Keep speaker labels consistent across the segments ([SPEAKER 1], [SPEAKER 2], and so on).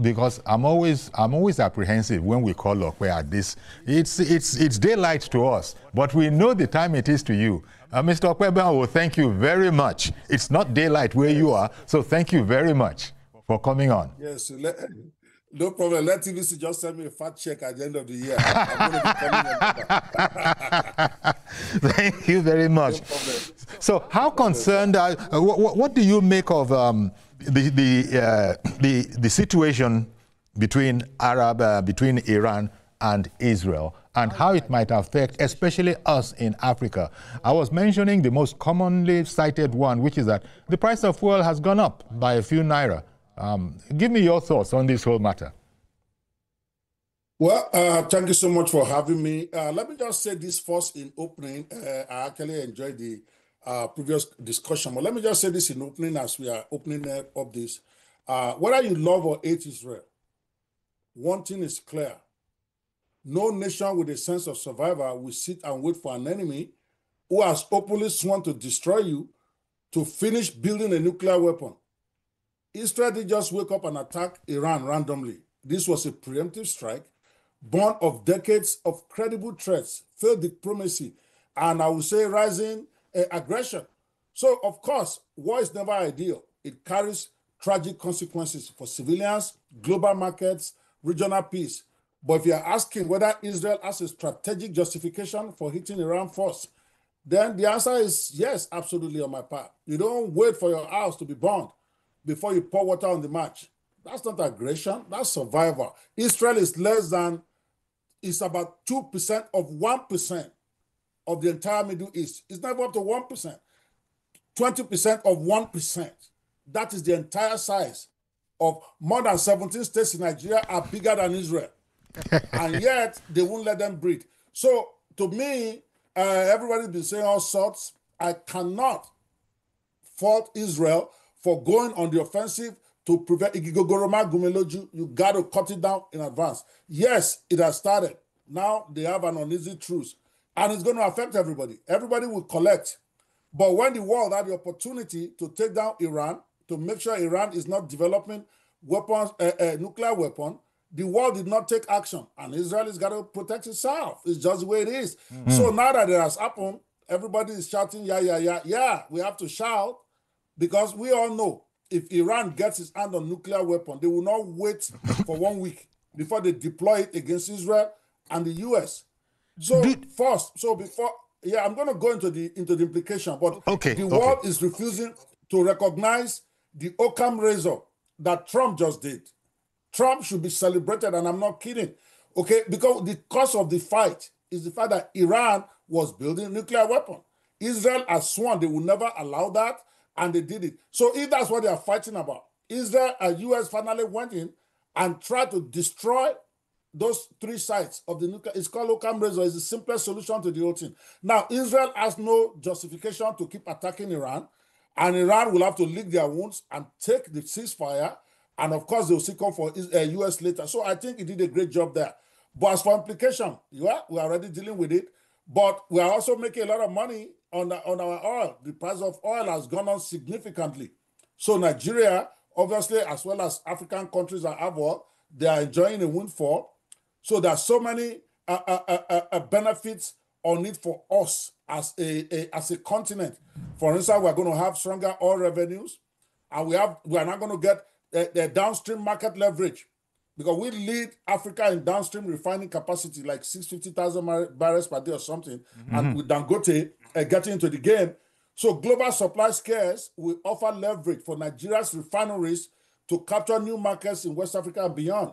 [SPEAKER 1] because I'm always apprehensive when we call Okwe at this. It's daylight to us, but we know the time it is to you. Mr. Okwe, thank you very much. It's not daylight where you are, so thank you very much for coming on.
[SPEAKER 2] Yes, no problem. Let TVC just send me a fat check at the end of the year. I'm going to be coming.
[SPEAKER 1] Thank you very much. No problem. So, how concerned? What do you make of the situation between Iran and Israel, and how it might affect especially us in Africa? I was mentioning the most commonly cited one, which is that the price of fuel has gone up by a few naira. Give me your thoughts on this whole matter.
[SPEAKER 2] Well, thank you so much for having me. Let me just say this first in opening. I actually enjoyed the previous discussion, but let me just say this in opening as we are opening up this. Whether you love or hate Israel, one thing is clear. No nation with a sense of survival will sit and wait for an enemy who has openly sworn to destroy you to finish building a nuclear weapon. Israel did just wake up and attack Iran randomly. This was a preemptive strike, born of decades of credible threats, failed diplomacy, and I would say rising aggression. So, of course, war is never ideal. It carries tragic consequences for civilians, global markets, regional peace. But if you're asking whether Israel has a strategic justification for hitting Iran first, then the answer is yes, absolutely on my part. You don't wait for your house to be burned before you pour water on the match. That's not aggression, that's survival. Israel is it's about 2% of 1% of the entire Middle East. It's never up to 1%. 20% of 1%. That is the entire size of more than 17 states in Nigeria are bigger than Israel. And yet, they won't let them breathe. So, to me, everybody's been saying all sorts. I cannot fault Israel for going on the offensive to prevent Igigogoroma Gumeloju. You got to cut it down in advance. Yes, it has started. Now they have an uneasy truce. And it's going to affect everybody. Everybody will collect. But when the world had the opportunity to take down Iran, to make sure Iran is not developing weapons, nuclear weapon, the world did not take action. And Israel has got to protect itself. It's just the way it is. Mm-hmm. So now that it has happened, everybody is shouting, yeah, we have to shout, because we all know if Iran gets its hand on nuclear weapon, they will not wait for 1 week before they deploy it against Israel and the US. So I'm going to go into the implication, but the world is refusing to recognize the Occam razor that Trump just did. Trump should be celebrated, and I'm not kidding. Okay, because the cause of the fight is the fact that Iran was building a nuclear weapon. Israel has sworn they will never allow that, and they did it. So if that's what they are fighting about, Israel and US finally went in and tried to destroy those 3 sites of the nuclear. It's called Occam razor. It's the simplest solution to the whole thing. Now, Israel has no justification to keep attacking Iran, and Iran will have to lick their wounds and take the ceasefire. And of course, they will still come for US later. So I think he did a great job there. But as for implication, we are already dealing with it. But we are also making a lot of money on our oil. The price of oil has gone up significantly. So Nigeria, obviously, as well as African countries that have oil, they are enjoying a windfall. So there are so many benefits on it for us as a continent. For instance, we are going to have stronger oil revenues, and we are not going to get the downstream market leverage, because we lead Africa in downstream refining capacity, like 650,000 barrels per day or something, and with Dangote getting into the game. So global supply scarce will offer leverage for Nigeria's refineries to capture new markets in West Africa and beyond.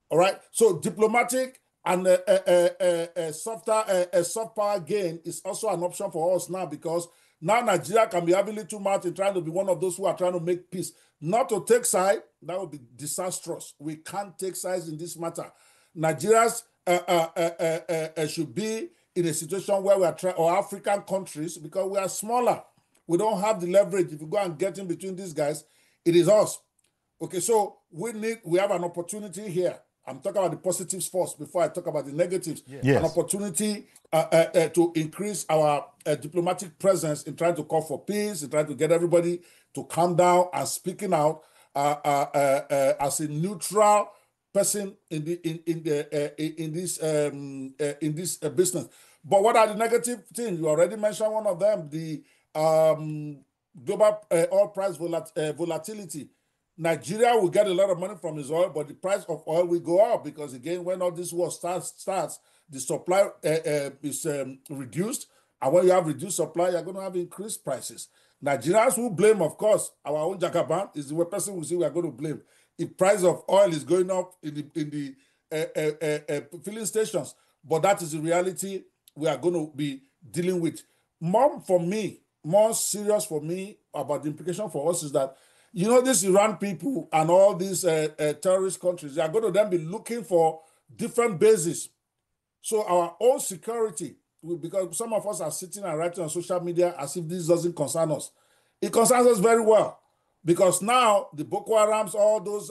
[SPEAKER 2] All right. So diplomatic and a soft power gain is also an option for us now, because now Nigeria can be having little mouth in trying to be one of those who are trying to make peace. Not to take side, that would be disastrous. We can't take sides in this matter. Nigerians should be in a situation where we are trying, or African countries, because we are smaller. We don't have the leverage. If you go and get in between these guys, it is us. Okay, so we have an opportunity here. I'm talking about the positives first before I talk about the negatives. Yes. An opportunity to increase our diplomatic presence in trying to call for peace, in trying to get everybody to calm down and speaking out. as a neutral person in this business. But what are the negative things? You already mentioned one of them, the global oil price volatility. Nigeria will get a lot of money from his oil, but the price of oil will go up because, again, when all this war starts, the supply is reduced. And when you have reduced supply, you're going to have increased prices. Nigerians will blame, of course, our own Jagaban is the person we see we are going to blame. If price of oil is going up in the filling stations, but that is the reality we are going to be dealing with. More serious for me about the implication for us is that, you know, these Iran people and all these terrorist countries, they are going to then be looking for different bases. So our own security, because some of us are sitting and writing on social media as if this doesn't concern us. It concerns us very well, because now the Boko Harams, all those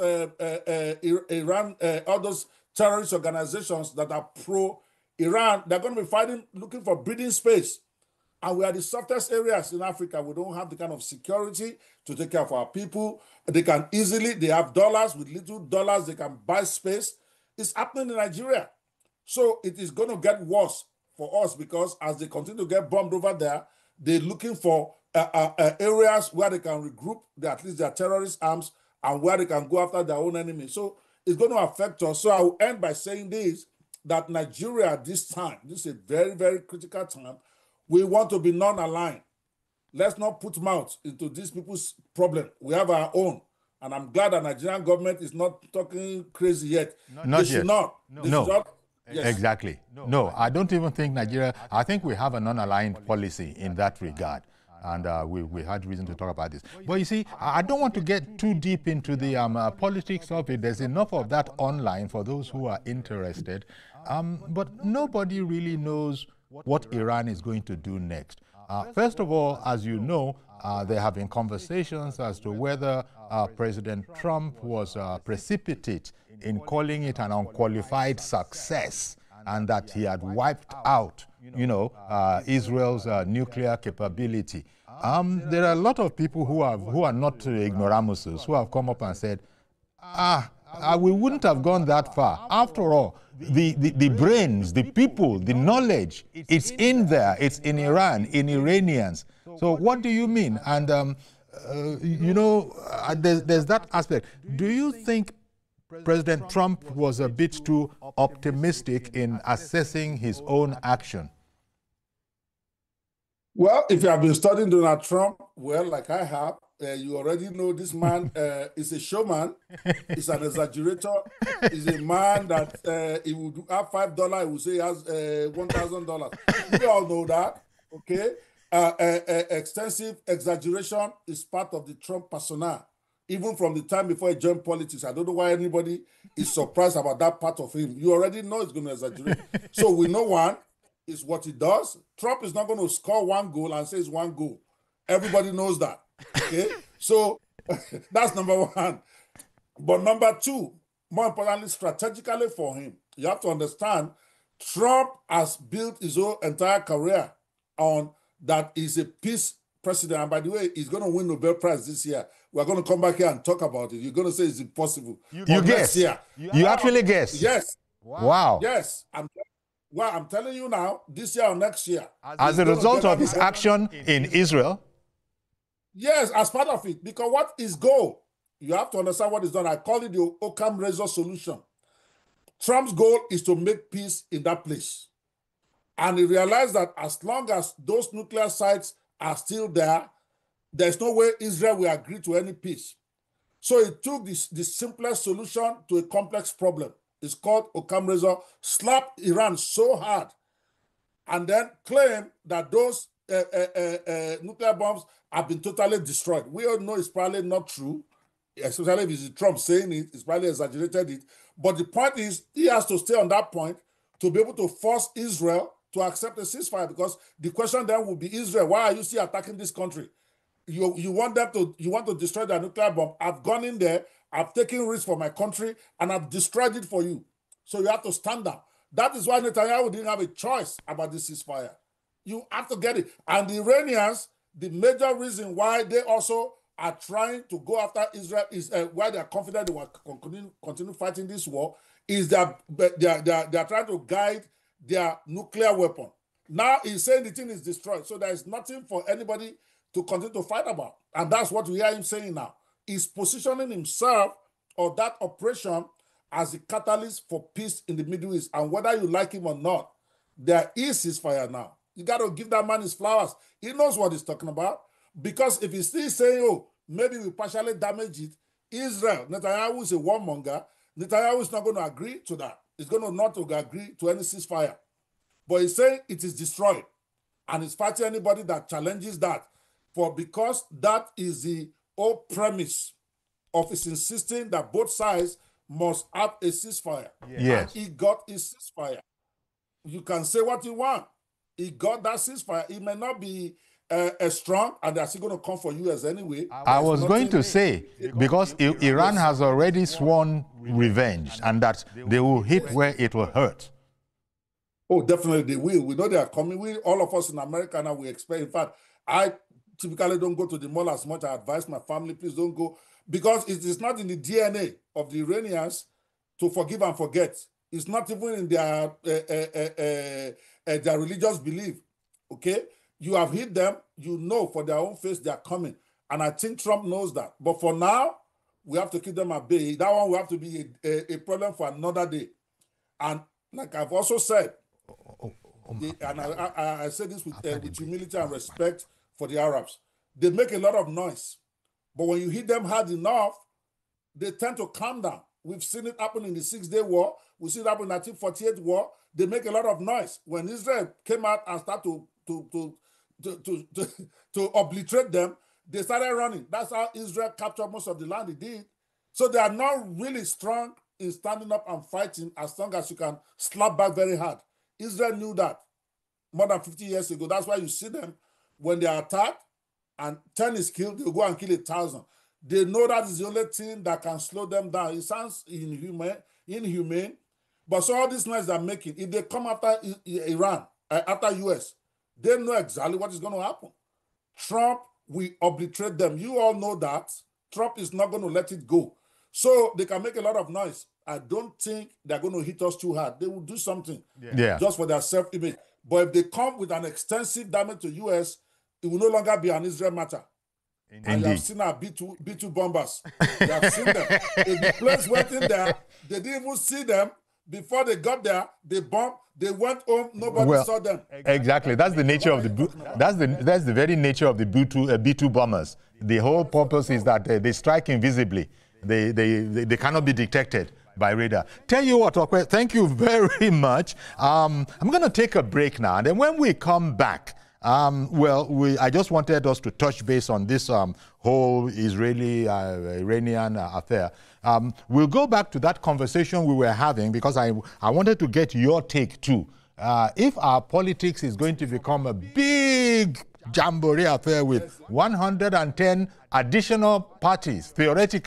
[SPEAKER 2] Iran, all those terrorist organizations that are pro-Iran, they're going to be fighting, looking for breathing space. And we are the softest areas in Africa. We don't have the kind of security to take care of our people. They have dollars. With little dollars, they can buy space. It's happening in Nigeria. So it is going to get worse for us, because as they continue to get bombed over there, they're looking for areas where they can regroup at least their terrorist arms and where they can go after their own enemy. So it's going to affect us. So I will end by saying this, that Nigeria at this time, this is a very, very critical time, we want to be non-aligned. Let's not put mouth into these people's problem. We have our own. And I'm glad the Nigerian government is not talking crazy yet.
[SPEAKER 1] Not yet.
[SPEAKER 2] No.
[SPEAKER 1] Yes. Exactly. No, I don't even think Nigeria, I think we have a non-aligned policy in that regard. And we had reason to talk about this. But you see, I don't want to get too deep into the politics of it. There's enough of that online for those who are interested. But nobody really knows what Iran is going to do next. First of all, as you know, there have been conversations as to whether President Trump was precipitate in calling it an unqualified success, and that he had wiped out, Israel's nuclear capability. There are a lot of people who are not ignoramuses, who have come up and said, we wouldn't have gone that far. After all, the brains, the people, the knowledge, it's in there. It's in Iran, in Iranians. So what do you mean? And, there's that aspect. Do you think President Trump was a bit too optimistic in assessing his own action?
[SPEAKER 2] Well, if you have been studying Donald Trump, well, like I have, you already know this man is a showman. He's an exaggerator. He's a man that he would have $5, he would say he has $1,000. We all know that, okay? Extensive exaggeration is part of the Trump persona. Even from the time before he joined politics, I don't know why anybody is surprised about that part of him. You already know he's going to exaggerate. So we know one is what he does. Trump is not going to score one goal and say it's one goal. Everybody knows that. Okay, so that's number one. But number two, more importantly, strategically for him, you have to understand Trump has built his whole entire career on that he's a peace president. And by the way, he's going to win Nobel Prize this year. We're going to come back here and talk about it. You're going to say it's impossible.
[SPEAKER 1] You guess? You actually guess?
[SPEAKER 2] Yes.
[SPEAKER 1] Wow.
[SPEAKER 2] Yes. I'm telling you now, this year or next year.
[SPEAKER 1] As a result of his action in Israel?
[SPEAKER 2] Yes, as part of it. Because what is goal? You have to understand what is done. I call it the Occam razor solution. Trump's goal is to make peace in that place. And he realized that as long as those nuclear sites are still there, there's no way Israel will agree to any peace. So he took the simplest solution to a complex problem. It's called Occam razor. Slap Iran so hard and then claim that those nuclear bombs have been totally destroyed. We all know it's probably not true, especially if it's Trump saying it. It's probably exaggerated it. But the point is, he has to stay on that point to be able to force Israel to accept a ceasefire, because the question then will be, Israel, why are you still attacking this country? You want to destroy the nuclear bomb. I've gone in there, I've taken risks for my country, and I've destroyed it for you. So you have to stand down. That is why Netanyahu didn't have a choice about this ceasefire. You have to get it. And the Iranians, the major reason why they also are trying to go after Israel, is why they are confident they will continue fighting this war, is that they are trying to guide their nuclear weapon. Now he's saying the thing is destroyed, so there is nothing for anybody to continue to fight about. And that's what we hear him saying now. He's positioning himself or that operation as a catalyst for peace in the Middle East. And whether you like him or not, there is ceasefire now. You got to give that man his flowers. He knows what he's talking about. Because if he's still saying, oh, maybe we partially damage it, Israel, Netanyahu is a warmonger. Netanyahu is not going to agree to that. He's going to not agree to any ceasefire. But he's saying it is destroyed. And he's fighting anybody that challenges that. Because that is the whole premise of his insisting that both sides must have a ceasefire.
[SPEAKER 1] Yes.
[SPEAKER 2] And he got his ceasefire. You can say what you want. He got that ceasefire. It may not be as strong, and they're still going to come for US anyway.
[SPEAKER 1] I was going to say, because Iran has already sworn revenge, and that they will hit where it will hurt.
[SPEAKER 2] Oh, definitely they will. We know they are coming. All of us in America now, we expect. In fact, I typically don't go to the mall as much. I advise my family, please don't go, because it is not in the DNA of the Iranians to forgive and forget. It's not even in their religious belief. Okay, you have hit them. You know, for their own face, they are coming, and I think Trump knows that. But for now, we have to keep them at bay. That one will have to be a problem for another day. And like I've also said, and I say this with humility and respect for the Arabs, they make a lot of noise, but when you hit them hard enough, they tend to calm down. We've seen it happen in the 6-Day War. We see it happen in the 1948 war. They make a lot of noise. When Israel came out and started to obliterate them, they started running. That's how Israel captured most of the land it did. So they are not really strong in standing up and fighting as long as you can slap back very hard. Israel knew that more than 50 years ago. That's why you see them, when they are attacked and 10 is killed, they'll go and kill 1,000. They know that is the only thing that can slow them down. It sounds inhumane, but so all this noise they're making, if they come after Iran, after US, they know exactly what is going to happen. Trump will obliterate them. You all know that. Trump is not going to let it go. So they can make a lot of noise. I don't think they're going to hit us too hard. They will do something just for their self-image. But if they come with an extensive damage to US, it will no longer be an Israel matter. Indeed. And you have seen our B-2 bombers. You have seen them. If the planes went in there, they didn't even see them. Before they got there, they bombed. They went home. Nobody saw them.
[SPEAKER 1] Exactly. That's the nature of the that's the very nature of the B-2 bombers. The whole purpose is that they strike invisibly. They cannot be detected by radar. Tell you what, Okwe, thank you very much. I'm going to take a break now, and then when we come back, I just wanted us to touch base on this whole Israeli-Iranian affair. We'll go back to that conversation we were having, because I wanted to get your take too. If our politics is going to become a big jamboree affair with 110 additional parties, theoretically,